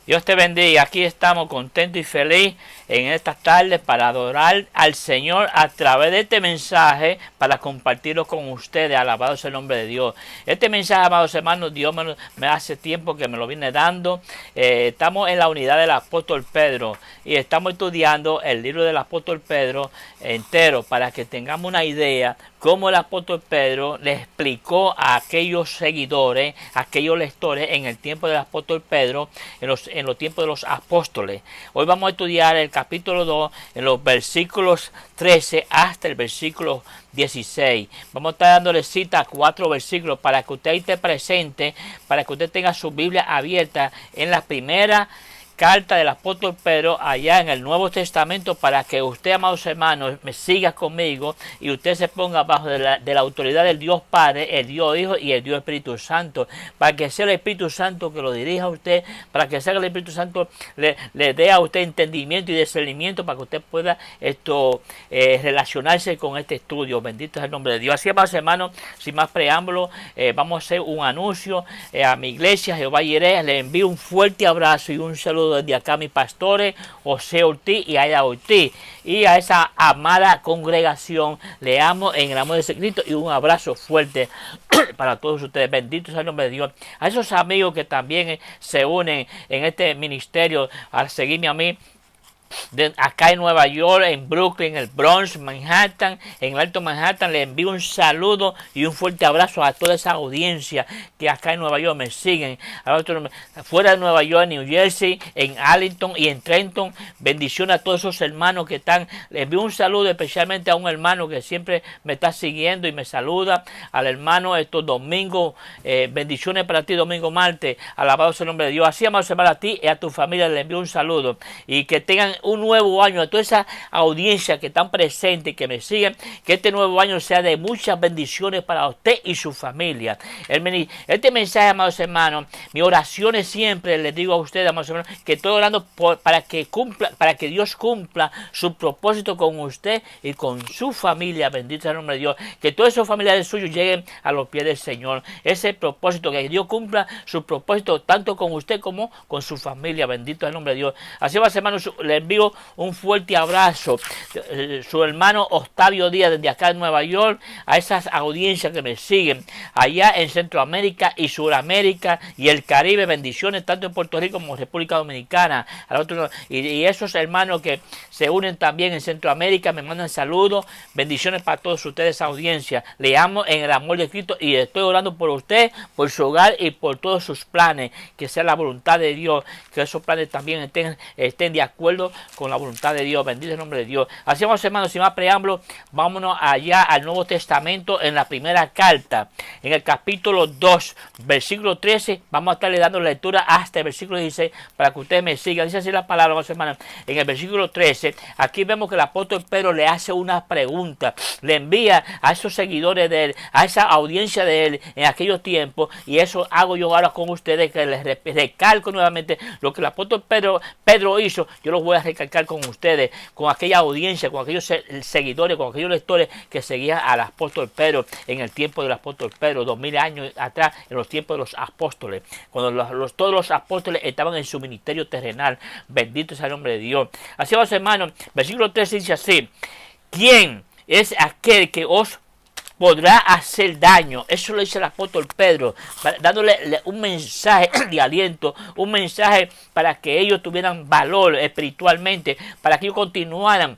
Dios te bendiga. Aquí estamos contentos y felices en estas tardes para adorar al Señor a través de este mensaje, para compartirlo con ustedes. Alabado sea el nombre de Dios. Este mensaje, amados hermanos, Dios me hace tiempo que me lo viene dando. Estamos en la unidad del apóstol Pedro y estamos estudiando el libro del apóstol Pedro entero para que tengamos una idea cómo el apóstol Pedro le explicó a aquellos seguidores, a aquellos lectores en el tiempo del apóstol Pedro, en los tiempos de los apóstoles. Hoy vamos a estudiar el capítulo 2 en los versículos 13 hasta el versículo 16. Vamos a estar dándole cita a 4 versículos para que usted esté presente, para que usted tenga su Biblia abierta en la primera carta del apóstol Pedro allá en el Nuevo Testamento, para que usted, amados hermanos, me siga conmigo y usted se ponga bajo de la autoridad del Dios Padre, el Dios Hijo y el Dios Espíritu Santo, para que sea el Espíritu Santo que lo dirija a usted, para que sea el Espíritu Santo le dé a usted entendimiento y discernimiento para que usted pueda relacionarse con este estudio. Bendito es el nombre de Dios. Así, amados hermanos, sin más preámbulo, vamos a hacer un anuncio a mi iglesia Jehová Jireh. Le envío un fuerte abrazo y un saludo desde acá a mis pastores José Ortiz y Aida Ortiz, y a esa amada congregación le amo en el amor de Cristo, y un abrazo fuerte para todos ustedes. Bendito sea el nombre de Dios. A esos amigos que también se unen en este ministerio al seguirme a mí, acá en Nueva York, en Brooklyn, en el Bronx, Manhattan, en el Alto Manhattan, le envío un saludo y un fuerte abrazo a toda esa audiencia que acá en Nueva York me siguen. Fuera de Nueva York, en New Jersey, en Arlington y en Trenton, bendiciones a todos esos hermanos que están. Le envío un saludo especialmente a un hermano que siempre me está siguiendo y me saluda, al hermano estos domingos. Bendiciones para ti, Domingo Marte. Alabado sea el nombre de Dios. Así, amados hermanos, a ti y a tu familia le envío un saludo, y que tengan un nuevo año. A toda esa audiencia que están presentes y que me siguen, que este nuevo año sea de muchas bendiciones para usted y su familia. Este mensaje, amados hermanos, mi oración es siempre, les digo a ustedes, amados hermanos, que estoy orando para que Dios cumpla su propósito con usted y con su familia. Bendito sea el nombre de Dios. Que todos esos familiares suyos lleguen a los pies del Señor. Ese propósito, que Dios cumpla su propósito tanto con usted como con su familia. Bendito es el nombre de Dios. Así va, hermanos, le envío un fuerte abrazo. Su hermano Octavio Díaz desde acá en Nueva York, a esas audiencias que me siguen allá en Centroamérica y Suramérica y el Caribe. Bendiciones tanto en Puerto Rico como en República Dominicana. Y esos hermanos que se unen también en Centroamérica me mandan saludos. Bendiciones para todos ustedes, audiencia. Le amo en el amor de Cristo y estoy orando por usted, por su hogar y por todos sus planes. Que sea la voluntad de Dios, que esos planes también estén de acuerdo con la voluntad de Dios. Bendito el nombre de Dios. Así, vamos, hermanos, sin más preámbulo, vámonos allá al Nuevo Testamento, en la primera carta, en el capítulo 2, versículo 13. Vamos a estarle dando lectura hasta el versículo 16 para que ustedes me sigan. Dice así la palabra, vamos, hermanos. En el versículo 13, aquí vemos que el apóstol Pedro le hace una pregunta, le envía a esos seguidores de él, a esa audiencia de él en aquellos tiempos, y eso hago yo ahora con ustedes, que les recalco nuevamente lo que el apóstol Pedro hizo. Yo lo voy a recalcar con ustedes, con aquella audiencia, con aquellos seguidores, con aquellos lectores que seguían al apóstol Pedro en el tiempo del apóstol Pedro, 2000 años atrás, en los tiempos de los apóstoles, cuando todos los apóstoles estaban en su ministerio terrenal. Bendito sea el nombre de Dios. Así, vamos, hermanos, versículo 13 dice así: ¿quién es aquel que os podrá hacer daño? Eso lo dice el apóstol Pedro, dándole un mensaje de aliento, un mensaje para que ellos tuvieran valor espiritualmente, para que ellos continuaran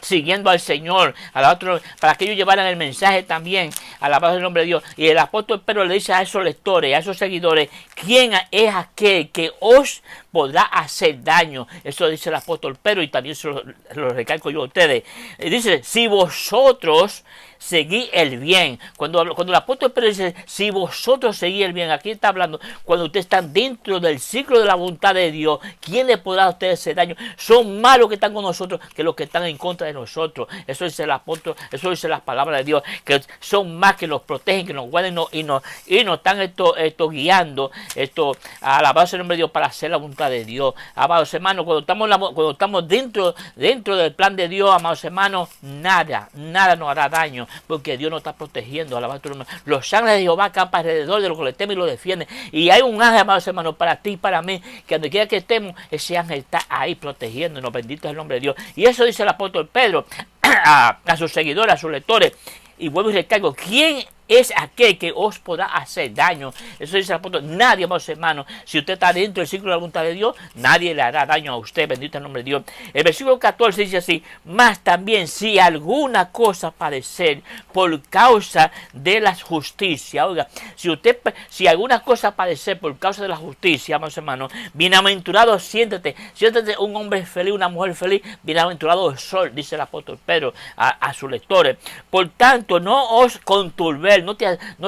siguiendo al Señor, para que ellos llevaran el mensaje también, alabado el nombre de Dios. Y el apóstol Pedro le dice a esos lectores, a esos seguidores: ¿quién es aquel que os podrá hacer daño? Eso dice el apóstol Pedro, y también se lo recalco yo a ustedes. Dice: si vosotros seguí el bien. Cuando el apóstol Pedro dice: si vosotros seguís el bien, aquí está hablando cuando ustedes están dentro del ciclo de la voluntad de Dios. ¿Quién le podrá a ustedes hacer daño? Son más los que están con nosotros que los que están en contra de nosotros. Eso dice el apóstol, eso dice las palabras de Dios, que son más, que nos protegen, que nos guardan y nos están guiando, alabados el nombre de Dios, para hacer la voluntad de Dios. Amados hermanos, cuando estamos dentro del plan de Dios, amados hermanos, nada nos hará daño. porque Dios nos está protegiendo. Alabado tu nombre. Los ángeles de Jehová campan alrededor de los que le temen y lo defienden. Y hay un ángel, amados hermanos, para ti y para mí, que donde quiera que estemos, ese ángel está ahí protegiéndonos. Bendito es el nombre de Dios. Y eso dice el apóstol Pedro a sus seguidores, a sus lectores. Y vuelvo y recalco, ¿quién es aquel que os podrá hacer daño? Eso dice el apóstol. Nadie, amados hermanos. Si usted está dentro del círculo de la voluntad de Dios, nadie le hará daño a usted. Bendito el nombre de Dios. El versículo 14 dice así: más también si alguna cosa padecer por causa de la justicia. Oiga, si alguna cosa padecer por causa de la justicia, amados hermanos, bienaventurado siéntete un hombre feliz, una mujer feliz, bienaventurado soy, dice el apóstol Pedro a sus lectores. Por tanto, no os conturbéis, no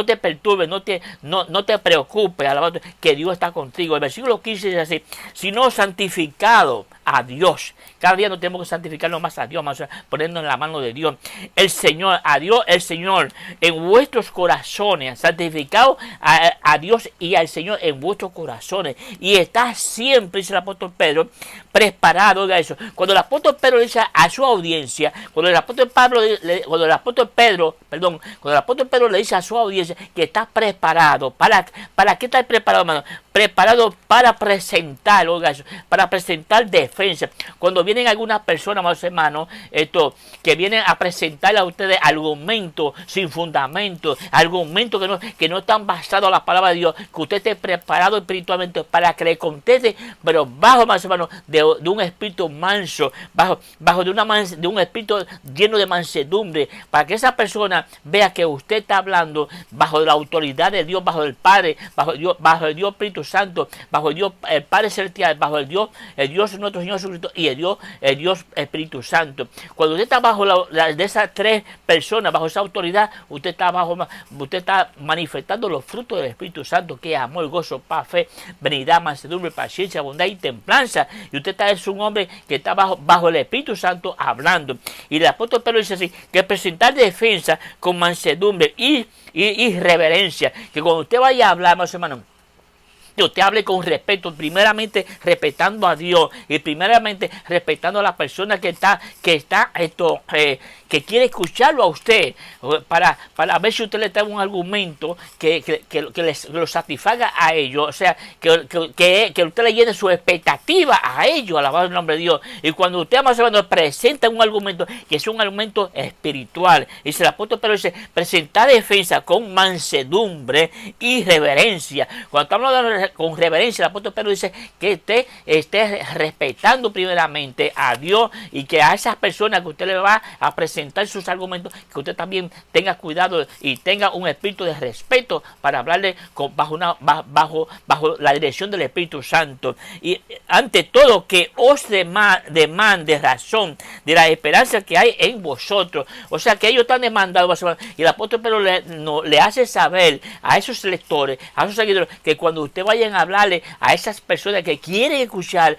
te perturbes, no te preocupes, alabado, que Dios está contigo. El versículo 15 dice así: sino santificado a Dios. Cada día no tenemos que santificarnos más a Dios, más poniendo en la mano de Dios. El Señor, a Dios, el Señor en vuestros corazones, santificado a Dios y al Señor en vuestros corazones. Y está siempre, dice el apóstol Pedro, preparado. Oiga eso. Cuando el apóstol Pedro dice a su audiencia, cuando el apóstol Pedro le dice a su audiencia que está preparado. ¿Para qué está preparado, hermano? Preparado para presentar, oiga eso, para presentar defensa. Cuando vienen algunas personas, amados hermanos, que vienen a presentarle a ustedes argumentos sin fundamento, argumentos que no están basados en la palabra de Dios, que usted esté preparado espiritualmente para que le conteste, pero bajo, amados hermanos, de un espíritu manso, bajo de un espíritu lleno de mansedumbre, para que esa persona vea que usted está hablando bajo la autoridad de Dios, bajo el Padre, bajo el Dios Espíritu Santo, bajo el Dios el Padre Celestial, bajo el Dios nuestro Señor Jesucristo y el Dios Espíritu Santo. Cuando usted está bajo de esas tres personas, bajo esa autoridad, usted está manifestando los frutos del Espíritu Santo, que es amor, gozo, paz, fe, benignidad, mansedumbre, paciencia, bondad y templanza. Y usted es un hombre que está bajo el Espíritu Santo hablando. Y el apóstol Pedro dice así, que presentar defensa con mansedumbre y reverencia. Que cuando usted vaya a hablar, más hermanos, que usted hable con respeto, primeramente respetando a Dios y primeramente respetando a la persona que quiere escucharlo a usted, para ver si usted le trae un argumento que lo satisfaga a ellos, o sea, que usted le llene su expectativa a ellos, alabado el nombre de Dios. Y cuando usted, más o menos, presenta un argumento que es un argumento espiritual, dice el apóstol Pedro, dice, presentar defensa con mansedumbre y reverencia. Cuando estamos hablando con reverencia, el apóstol Pedro dice que usted esté respetando primeramente a Dios y que a esas personas que usted le va a presentar sus argumentos, que usted también tenga cuidado y tenga un espíritu de respeto para hablarle bajo la dirección del Espíritu Santo. Y ante todo, que os demande razón de la esperanza que hay en vosotros. O sea, que ellos están demandados, y el apóstol Pedro le hace saber a esos lectores, a esos seguidores, que cuando usted vayan a hablarle a esas personas que quieren escuchar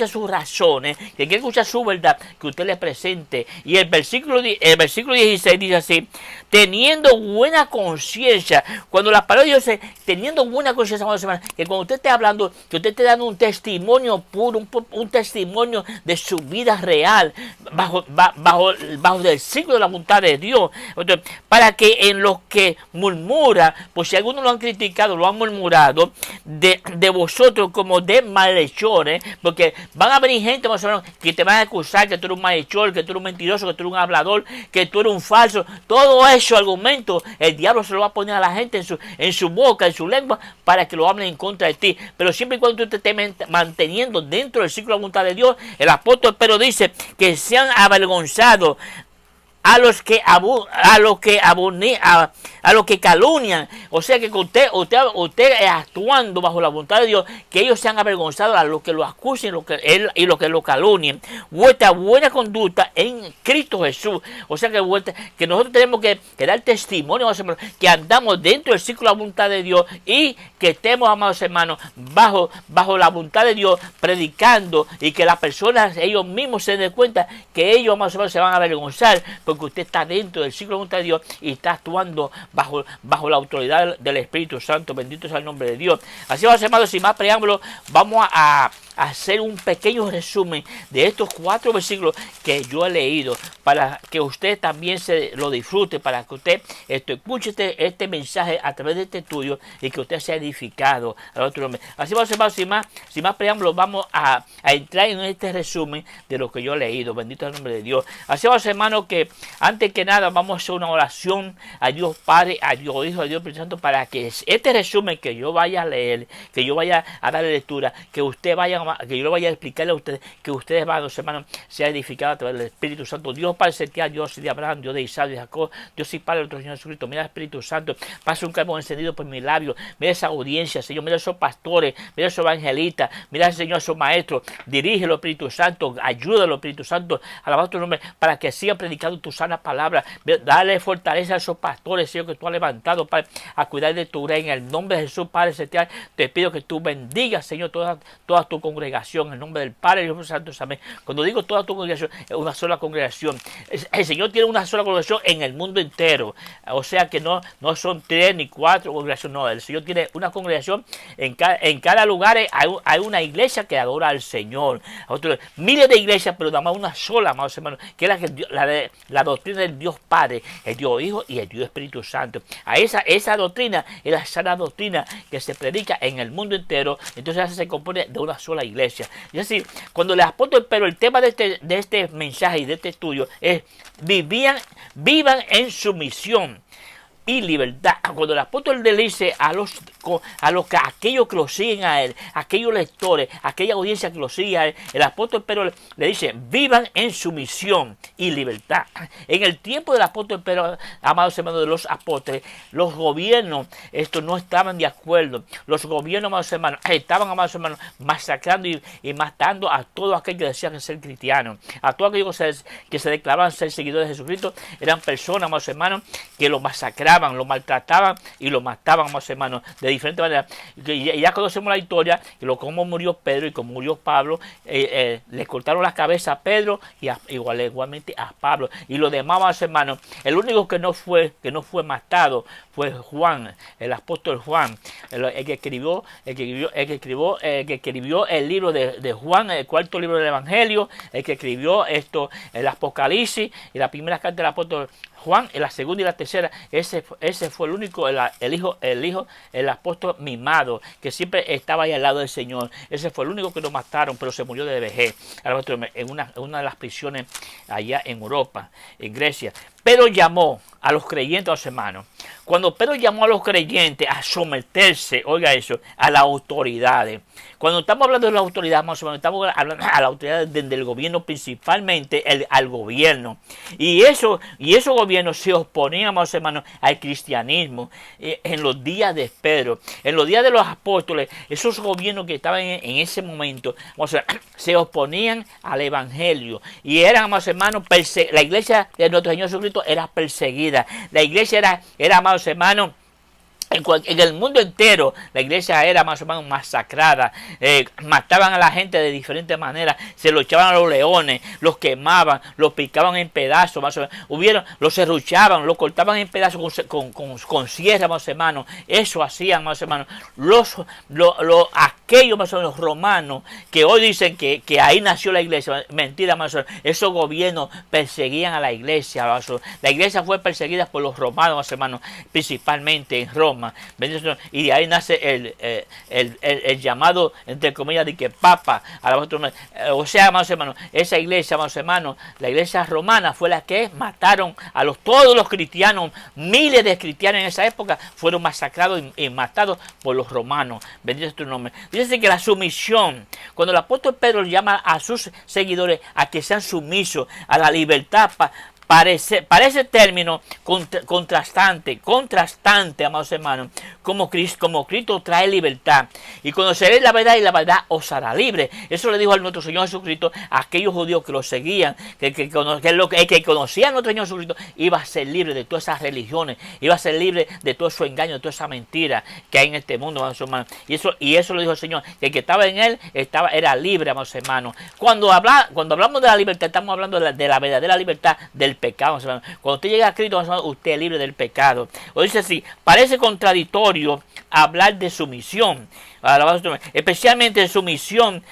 sus razones, que quieren escuchar su verdad, que usted le presente. Y el versículo 16 dice así: teniendo buena conciencia. Cuando la palabra dice teniendo buena conciencia, que cuando usted esté hablando, que usted esté dando un testimonio puro, un testimonio de su vida real, bajo el ciclo de la voluntad de Dios. Entonces, para que en los que murmura, pues si algunos lo han criticado, lo han murmurado de vosotros como de malhechores, porque van a venir gente, más o menos, que te van a acusar que tú eres un malhechor, que tú eres un mentiroso, que tú eres un hablador, que tú eres un falso. Todo eso argumento el diablo se lo va a poner a la gente en su boca, en su lengua, para que lo hablen en contra de ti. Pero siempre y cuando tú te estés manteniendo dentro del ciclo de la voluntad de Dios, el apóstol Pedro dice que sean avergonzados a los que calumnian. O sea que usted actuando bajo la voluntad de Dios, que ellos sean avergonzados a los que lo acusen y los que lo calumnien. Vuestra buena conducta en Cristo Jesús. O sea que nosotros tenemos que dar testimonio, que andamos dentro del ciclo de la voluntad de Dios y que estemos, amados hermanos, bajo la voluntad de Dia, predicando, y que las personas ellos mismos se den cuenta que ellos, amados hermanos, se van a avergonzar, porque usted está dentro del ciclo de la voluntad de Dios y está actuando bajo la autoridad del Espíritu Santo. Bendito sea el nombre de Dios. Así, amados hermanos, sin más preámbulos, vamos a hacer un pequeño resumen de estos 4 versículos que yo he leído, para que usted también se lo disfrute, para que usted escuche este mensaje a través de este estudio y que usted sea edificado al otro nombre. Así vamos, hermanos, sin más preámbulos, vamos a entrar en este resumen de lo que yo he leído. Bendito el nombre de Dios. Así vamos, hermanos, que antes que nada vamos a hacer una oración a Dios Padre, a Dios Hijo, a Dios Espíritu Santo, para que este resumen que yo vaya a leer, que yo vaya a darle lectura, que yo lo vaya a explicarle a ustedes, que ustedes, hermanos, sean edificados a través del Espíritu Santo. Dios Padre celestial, Dios de Abraham, Dios de Isaac, de Jacob, Dios y Padre de nuestro Señor Jesucristo. Mira el Espíritu Santo, pasa un carbón encendido por mis labios. Mira esa audiencia, Señor. Mira esos pastores, mira esos evangelistas, mira, Señor, esos maestros. Dirígelo, Espíritu Santo, ayúdalo, Espíritu Santo, alabado tu nombre, para que sigan predicando tu sana palabra. Dale fortaleza a esos pastores, Señor, que tú has levantado, Padre, a cuidar de tu reino. En el nombre de Jesús, Padre celestial, te pido que tú bendigas, Señor, toda tu congregación, en el nombre del Padre y del Hijo Santo. Amén. Cuando digo toda tu congregación, es una sola congregación. El Señor tiene una sola congregación en el mundo entero. O sea que no son 3 ni 4 congregaciones. No, el Señor tiene una congregación en cada lugar. Hay una iglesia que adora al Señor. Miles de iglesias, pero nada más una sola, amados hermanos, que es la doctrina del Dios Padre, el Dios Hijo y el Dios Espíritu Santo. A esa doctrina es la sana doctrina que se predica en el mundo entero. Entonces se compone de una sola iglesia. Y así, cuando el apóstol, pero el tema de este mensaje y de este estudio es vivan en sumisión y libertad. Cuando el apóstol le dice a aquellos que lo siguen a él, aquellos lectores, aquella audiencia que lo sigue a él, el apóstol Pedro le dice: vivan en sumisión y libertad. En el tiempo del apóstol Pedro, amados hermanos, de los apóstoles, los gobiernos no estaban de acuerdo. Los gobiernos, amados hermanos, estaban, amados hermanos, masacrando y matando a todos aquellos que decían ser cristianos, a todos aquellos que se declaraban ser seguidores de Jesucristo. Eran personas, amados hermanos, que lo masacraban, lo maltrataban y lo mataban, amados hermanos, de diferentes maneras. Y ya conocemos la historia, cómo murió Pedro y cómo murió Pablo. Le cortaron la cabeza a Pedro y igualmente a Pablo. Y los demás, amados hermanos, el único que no fue matado fue Juan, el apóstol Juan, el que escribió el libro de Juan, el 4.º libro del Evangelio, el que escribió el Apocalipsis y la primera carta del apóstol Juan, en la segunda y la tercera. Ese fue el único, el apóstol mimado, que siempre estaba ahí al lado del Señor. Ese fue el único que lo mataron, pero se murió de vejez en una de las prisiones allá en Europa, en Grecia. Pedro llamó a los creyentes, a los hermanos. Cuando Pedro llamó a los creyentes a someterse, oiga eso, a las autoridades. Cuando estamos hablando de las autoridades, estamos hablando a la autoridad del gobierno, principalmente al gobierno. Y esos gobiernos se oponían, hermanos, al cristianismo en los días de Pedro. En los días de los apóstoles, esos gobiernos que estaban en ese momento, se oponían al evangelio. Y eran, hermanos, la iglesia de nuestro Señor Jesucristo era perseguida. La iglesia era, amados hermanos, en el mundo entero, la iglesia era más o menos masacrada. Mataban a la gente de diferentes maneras. Se lo echaban a los leones, los quemaban, los picaban en pedazos. Más o menos. Los serruchaban, los cortaban en pedazos con sierra, más hermanos. Eso hacían, más hermanos. Aquellos, más o menos, romanos, que hoy dicen que ahí nació la iglesia. Mentira, más o menos. Esos gobiernos perseguían a la iglesia. La iglesia fue perseguida por los romanos, más hermanos, principalmente en Roma. Y de ahí nace el llamado, entre comillas, de que Papa. O sea, amados hermanos, esa iglesia, amados hermanos, la iglesia romana fue la que mataron a todos los cristianos. Miles de cristianos en esa época fueron masacrados y matados por los romanos. Bendito tu nombre. Dice que la sumisión, cuando el apóstol Pedro llama a sus seguidores a que sean sumisos a la libertad, parece término contrastante, amados hermanos, como Cristo trae libertad. Y conoceréis la verdad y la verdad os hará libre. Eso le dijo a nuestro Señor Jesucristo a aquellos judíos que lo seguían, que conocían a nuestro Señor Jesucristo, iba a ser libre de todas esas religiones, iba a ser libre de todo su engaño, de toda esa mentira que hay en este mundo, amados hermanos. Y eso lo dijo el Señor, que el que estaba en él era libre, amados hermanos. Cuando hablamos de la libertad, estamos hablando de la verdadera libertad del pecado. Cuando usted llega a Cristo, usted es libre del pecado. O dice así: parece contradictorio hablar de sumisión especialmente en sumisión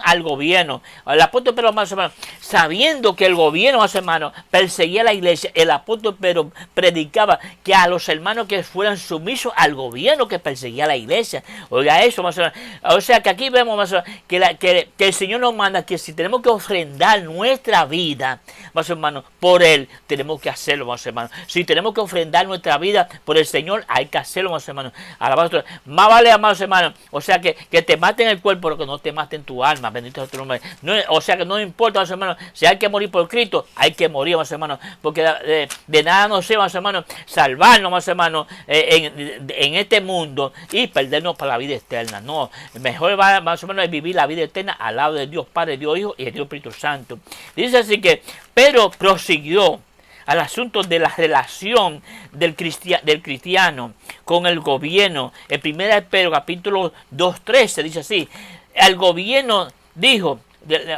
al gobierno. El apóstol Pedro, amados hermanos, sabiendo que el gobierno, amados hermanos, perseguía a la iglesia, el apóstol Pedro predicaba que a los hermanos que fueran sumisos al gobierno que perseguía a la iglesia. Oiga eso, amados hermanos. O sea que aquí vemos, amados hermanos, que el Señor nos manda que si tenemos que ofrendar nuestra vida, amados hermanos, por Él, tenemos que hacerlo, amados hermanos. Si tenemos que ofrendar nuestra vida por el Señor, hay que hacerlo, amados hermanos. Más vale, amados hermanos, o sea que te maten el cuerpo, pero que no te maten tu alma. Bendito sea tu nombre. No, o sea que no importa, amados hermanos, si hay que morir por Cristo, hay que morir, amados hermanos, porque de nada nos sirve, amados hermanos, salvarnos, amados hermanos, en este mundo y perdernos para la vida eterna. No, mejor va, más o menos, es vivir la vida eterna al lado de Dios Padre, Dios Hijo y el Dios Espíritu Santo. Dice así que Pedro prosiguió al asunto de la relación del cristiano con el gobierno. En 1 Pedro capítulo 2:13 dice así: el gobierno dijo,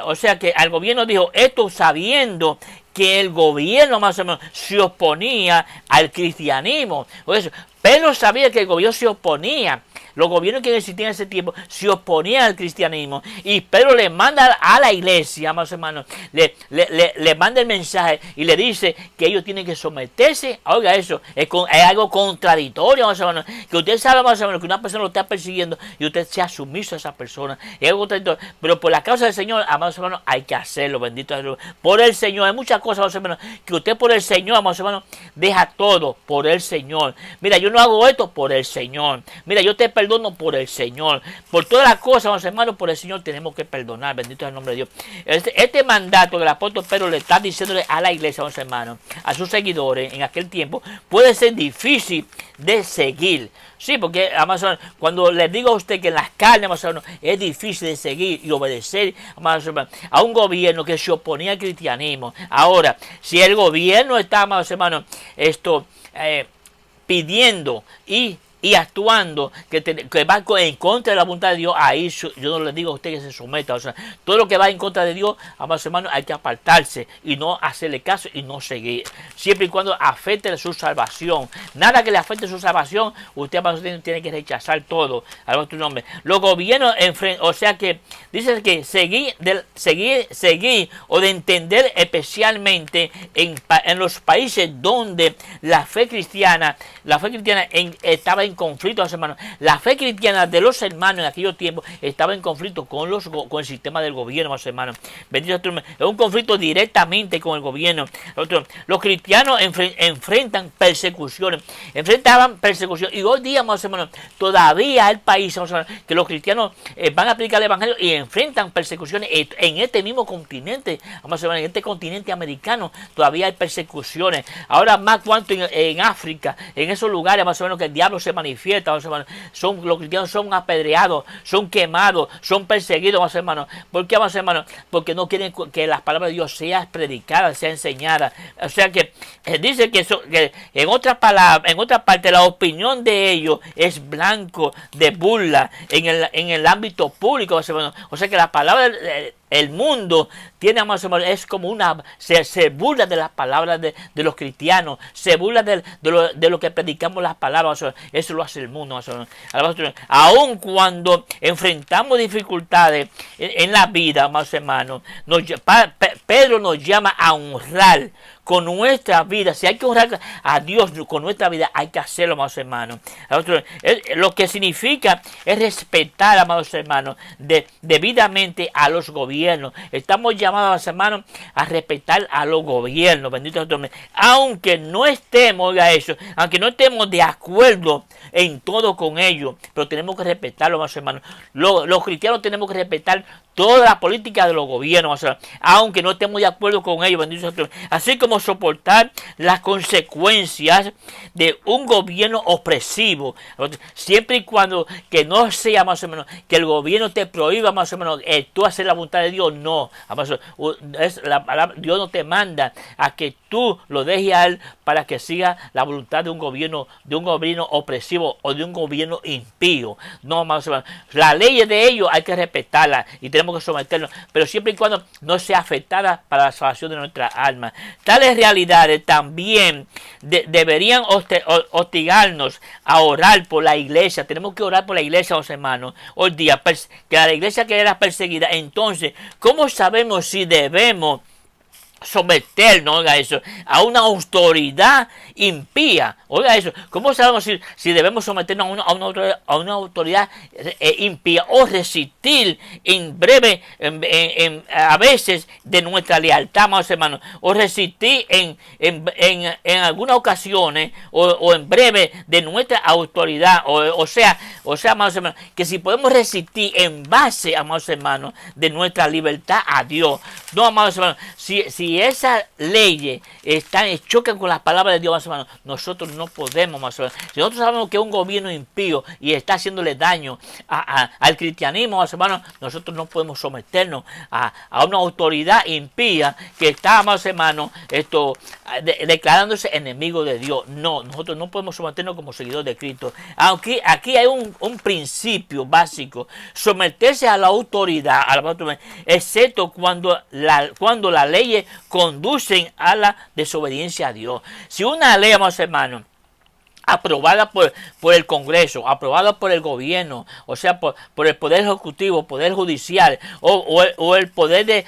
o sea que al gobierno dijo esto sabiendo que el gobierno más o menos se oponía al cristianismo. Por eso, Pedro sabía que el gobierno se oponía. Los gobiernos que existían en ese tiempo se oponían al cristianismo. Y Pedro le manda a la iglesia, más hermanos, le manda el mensaje y le dice que ellos tienen que someterse. Oiga, eso es algo contradictorio, más hermanos. Que usted sabe, más hermanos, que una persona lo está persiguiendo y usted sea sumiso a esa persona. Es algo contradictorio. Pero por la causa del Señor, amados hermanos, hay que hacerlo. Bendito sea Dios. Por el Señor. Hay muchas cosas, amados hermanos, que usted por el Señor, amados hermanos, deja todo por el Señor. Mira, yo no hago esto por el Señor. Mira, yo te perdono por el Señor. Por todas las cosas, amados hermanos, por el Señor tenemos que perdonar. Bendito es el nombre de Dios. Este mandato que el apóstol Pedro le está diciéndole a la iglesia, amados hermanos, a sus seguidores en aquel tiempo, puede ser difícil de seguir. Sí, porque amados hermanos, cuando les digo a usted que en las carnes, amados hermanos, es difícil de seguir y obedecer, amados hermanos, a un gobierno que se oponía al cristianismo. Ahora, si el gobierno está, amados hermanos, pidiendo y actuando que va en contra de la voluntad de Dios, ahí yo no le digo a usted que se someta. O sea, todo lo que va en contra de Dios, amados hermanos, hay que apartarse y no hacerle caso y no seguir, siempre y cuando afecte su salvación. Nada que le afecte su salvación, usted, amados, tiene que rechazar todo a otro nombre. Los gobiernos, o sea que dice que seguir o de entender, especialmente en los países donde la fe cristiana estaba en conflicto, hermanos. La fe cristiana de los hermanos en aquellos tiempos estaba en conflicto con el sistema del gobierno, hermanos. Bendito sea, es un conflicto directamente con el gobierno. Los cristianos enfrentaban persecución y hoy día, hermanos, todavía hay países, hermanos, que los cristianos van a aplicar el evangelio y enfrentan persecuciones en este mismo continente, hermanos, en este continente americano todavía hay persecuciones. Ahora más cuanto en África, en esos lugares, más o menos, que el diablo se manifiesta, más hermanos, los cristianos son apedreados, son quemados, son perseguidos, más hermanos. ¿Por qué, más hermanos? Porque no quieren que las palabras de Dios sean predicadas, sean enseñadas. O sea que dice que en otras palabras, en otra parte, la opinión de ellos es blanco de burla en el ámbito público, más hermanos. O sea que la palabra el mundo tiene, más o menos, es como se burla de las palabras de los cristianos, se burla de lo que predicamos las palabras. Eso lo hace el mundo. Aun cuando enfrentamos dificultades en la vida, más hermanos, Pedro nos llama a honrar con nuestra vida. Si hay que honrar a Dios con nuestra vida, hay que hacerlo, amados hermanos. Lo que significa es respetar, amados hermanos, debidamente a los gobiernos. Estamos llamados, hermanos, a respetar a los gobiernos. Bendito Dios. Aunque no estemos, oiga eso, aunque no estemos de acuerdo en todo con ellos, pero tenemos que respetarlo, amados hermanos. Los cristianos tenemos que respetar toda la política de los gobiernos, aunque no estemos de acuerdo con ellos, bendito Dios. Así como soportar las consecuencias de un gobierno opresivo, siempre y cuando que no sea, más o menos, que el gobierno te prohíba, más o menos, tú hacer la voluntad de Dios. No, Dios no te manda a que tú lo dejes a Él para que siga la voluntad de un gobierno opresivo o de un gobierno impío. No, más o menos, las leyes de ellos hay que respetarlas y tenemos que someternos, pero siempre y cuando no sea afectada para la salvación de nuestra alma. Tal tales realidades también deberían hostigarnos a orar por la iglesia. Tenemos que orar por la iglesia, los hermanos. Hoy día, que la iglesia que era perseguida. Entonces, ¿cómo sabemos si debemos someternos, oiga eso, a una autoridad impía? Oiga eso, ¿cómo sabemos si debemos someternos a una autoridad impía o resistir en breve, a veces, de nuestra lealtad, amados hermanos, o resistir en algunas ocasiones o en breve de nuestra autoridad, o sea, amados hermanos, que si podemos resistir en base, amados hermanos, de nuestra libertad a Dios. No, amados hermanos, si esas leyes chocan con las palabras de Dios, amados hermanos, nosotros no podemos, amados hermanos. Si nosotros sabemos que es un gobierno impío y está haciéndole daño al cristianismo, amados hermanos, nosotros no podemos someternos a una autoridad impía que está, amados hermanos, declarándose enemigo de Dios. No, nosotros no podemos someternos como seguidores de Cristo. Aunque aquí hay un principio básico: someterse a la autoridad, excepto cuando las leyes conducen a la desobediencia a Dios. Si una ley, amados hermanos, aprobada por el Congreso, aprobada por el gobierno, o sea, por el Poder Ejecutivo, Poder Judicial, o el poder,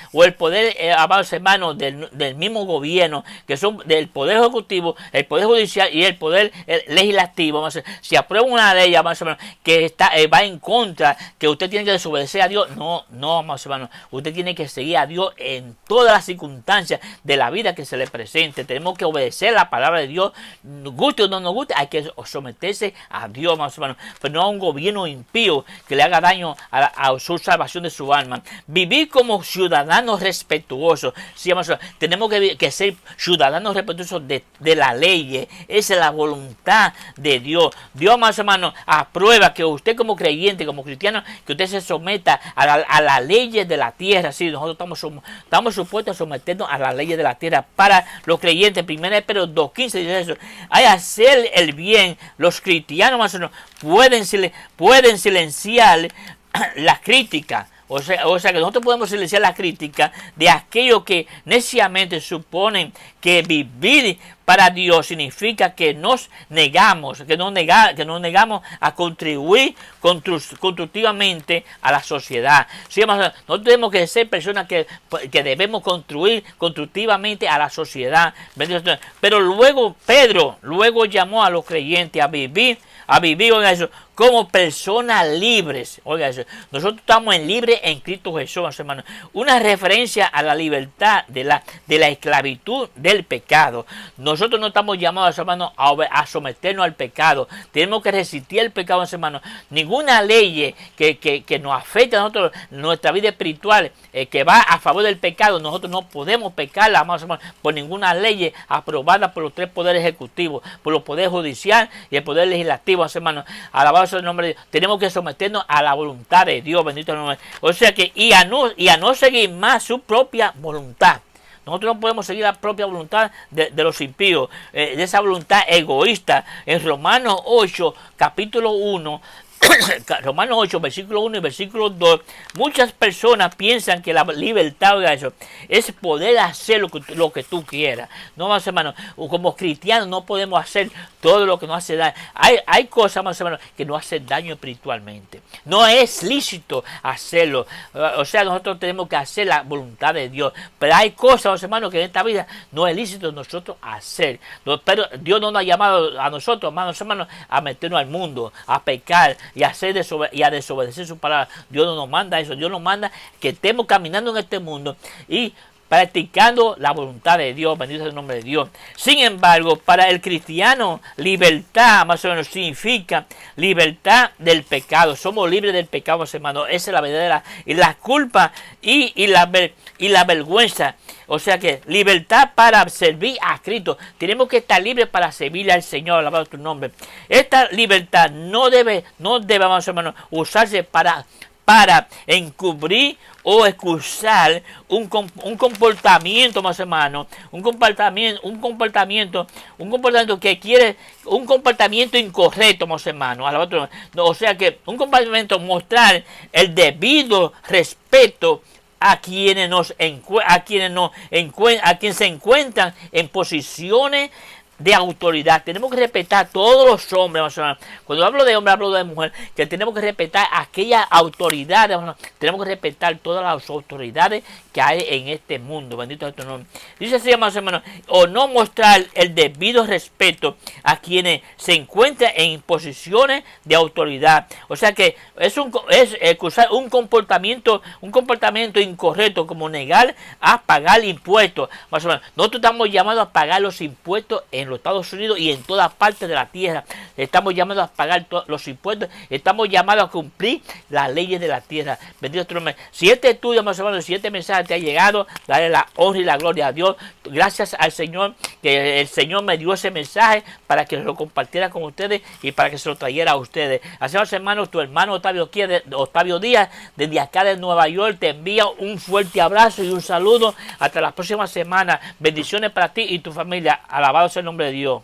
amados hermanos, del mismo gobierno, que son del Poder Ejecutivo, el Poder Judicial y el Poder Legislativo. Si aprueba una ley, amados hermanos, que va en contra, que usted tiene que desobedecer a Dios, no, amados hermanos, usted tiene que seguir a Dios en todas las circunstancias de la vida que se le presente. Tenemos que obedecer la palabra de Dios, guste o no nos guste. Hay que someterse a Dios, amados hermanos, pero no a un gobierno impío que le haga daño a su salvación de su alma. Vivir como ciudadanos respetuosos. Sí, amados hermanos, tenemos que ser ciudadanos respetuosos de la ley. Esa es la voluntad de Dios. Dios, amados hermanos, aprueba que usted como creyente, como cristiano, que usted se someta a las leyes de la tierra. Sí, nosotros estamos supuestos a someternos a las leyes de la tierra para los creyentes. 1 Pedro 2:15 dice eso. Hay hacer el bien. Los cristianos, más o menos, pueden silenciar las críticas. O sea que nosotros podemos silenciar la crítica de aquellos que neciamente suponen que vivir para Dios significa que nos negamos a contribuir constructivamente a la sociedad. Sí, nosotros tenemos que ser personas que debemos contribuir constructivamente a la sociedad. Pero luego Pedro llamó a los creyentes a vivir, oiga eso, como personas libres. Oiga eso, nosotros estamos libres en Cristo Jesús, hermanos. Una referencia a la libertad de la esclavitud del pecado. Nosotros no estamos llamados, hermanos, a someternos al pecado. Tenemos que resistir el pecado, hermanos. Ninguna ley que nos afecte a nosotros, nuestra vida espiritual, que va a favor del pecado, nosotros no podemos pecar, amados hermanos, por ninguna ley aprobada por los tres poderes ejecutivos, por los poderes judicial y el poder legislativo, hermanos. Alabado sea el nombre de Dios. Tenemos que someternos a la voluntad de Dios, bendito el nombre. O sea que, y a no seguir más su propia voluntad. Nosotros no podemos seguir la propia voluntad de los impíos, de esa voluntad egoísta. En Romanos 8, capítulo 1, Romanos 8, versículo 1 y versículo 2, muchas personas piensan que la libertad, oiga eso, es poder hacer lo que tú quieras. No, más hermanos, como cristianos no podemos hacer todo lo que nos hace daño. Hay cosas, más hermanos, que nos hacen daño espiritualmente. No es lícito hacerlo. O sea, nosotros tenemos que hacer la voluntad de Dios. Pero hay cosas, más hermanos, que en esta vida no es lícito nosotros hacer. Pero Dios no nos ha llamado a nosotros, hermanos, a meternos al mundo, a pecar y a desobedecer su palabra. Dios no nos manda eso. Dios nos manda que estemos caminando en este mundo y practicando la voluntad de Dios. Bendito sea el nombre de Dios. Sin embargo, para el cristiano, libertad más o menos significa libertad del pecado. Somos libres del pecado, hermanos. Esa es la verdadera. Y la culpa y la vergüenza. O sea que libertad para servir a Cristo. Tenemos que estar libres para servir al Señor. Alabado tu nombre. Esta libertad no debe más o menos, usarse para encubrir o excusar un comportamiento, más hermano, un comportamiento que quiere, un comportamiento incorrecto, más hermano. O sea que un comportamiento, mostrar el debido respeto a quienes se encuentran en posiciones de autoridad. Tenemos que respetar a todos los hombres. Cuando hablo de hombre, hablo de mujer, que tenemos que respetar aquellas autoridades. Tenemos que respetar todas las autoridades que hay en este mundo. Bendito es tu nombre. Dice así, más o menos, o no mostrar el debido respeto a quienes se encuentran en posiciones de autoridad. O sea que es un comportamiento incorrecto, como negar a pagar impuestos. Más o menos, nosotros estamos llamados a pagar los impuestos en los Estados Unidos y en todas partes de la tierra. Estamos llamados a pagar los impuestos. Estamos llamados a cumplir las leyes de la tierra. Bendito tu nombre. Si este estudio, más o menos, si este mensaje te ha llegado, dale la honra y la gloria a Dios. Gracias al Señor, que el Señor me dio ese mensaje para que lo compartiera con ustedes y para que se lo trayera a ustedes. Así, hermanos, tu hermano Octavio Díaz, desde acá de Nueva York, te envía un fuerte abrazo y un saludo. Hasta la próxima semana. Bendiciones para ti y tu familia. Alabado sea el nombre de Dios.